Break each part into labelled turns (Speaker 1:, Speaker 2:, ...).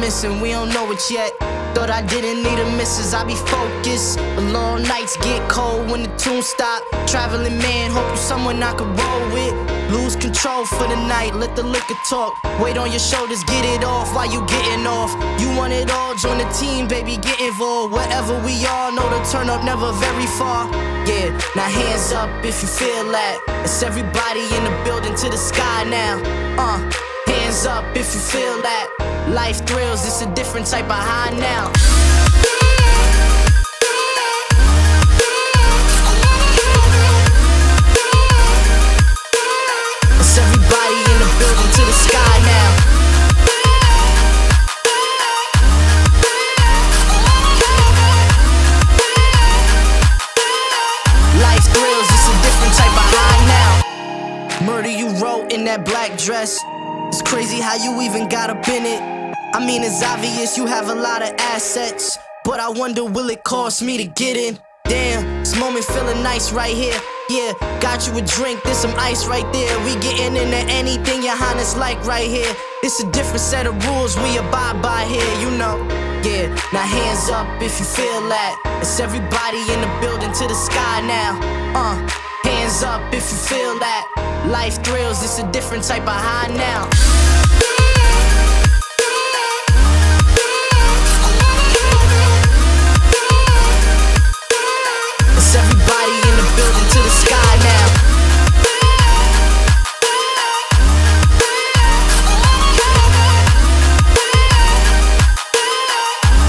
Speaker 1: missing, we don't know it yet. Thought I didn't need a missus, I be focused. But long nights get cold when the tune stop. Traveling man, hope you someone I could roll with. Lose control for the night, let the liquor talk. Weight on your shoulders, get it off while you getting off. You want it all, join the team, baby, get involved. Wherever we are, know the turn up never very far. Yeah, now hands up if you feel that. It's everybody in the building to the sky now. Hands up if you feel that. Life thrills, it's a different type of high now. It's everybody in the building to the sky now. Life thrills, it's a different type of high now. Murder you wrote in that black dress. It's crazy how you even got up in it. I mean, it's obvious you have a lot of assets, but I wonder, will it cost me to get in? Damn, this moment feeling nice right here. Yeah, got you a drink, there's some ice right there. We getting into anything your highness like right here. It's a different set of rules we abide by here, you know. Yeah, now hands up if you feel that. It's everybody in the building to the sky now. Hands up if you feel that. Life thrills, it's a different type of high now. It's everybody in the building to the sky now.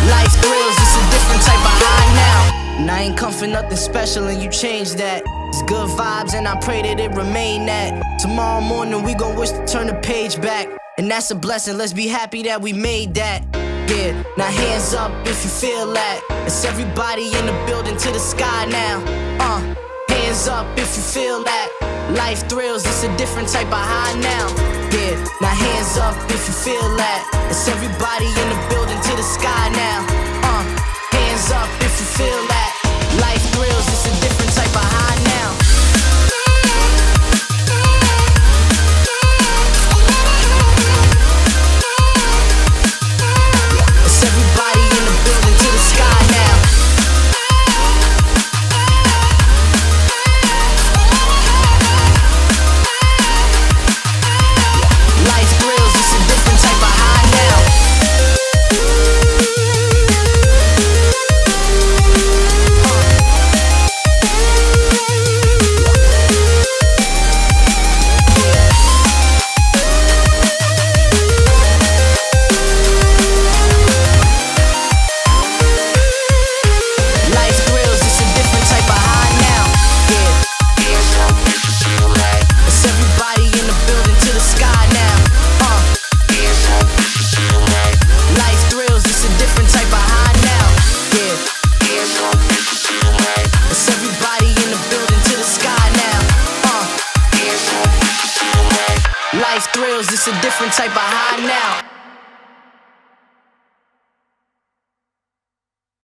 Speaker 1: Life thrills, it's a different type of high now. And I ain't come for nothing special and you changed that. It's good vibes and I pray that it remain that. Tomorrow morning we gon' wish to turn the page back, and that's a blessing, let's be happy that we made that. Yeah, now hands up if you feel that. It's everybody in the building to the sky now. Hands up if you feel that. Life thrills, it's a different type of high now. Yeah, now hands up if you feel that. It's everybody in the building to the sky now. Hands up if you feel that. Life thrills, it's a different type of high now. It's everybody in the building to the sky now. Life thrills, it's a different type of high now. Life thrills, it's a different type of high now.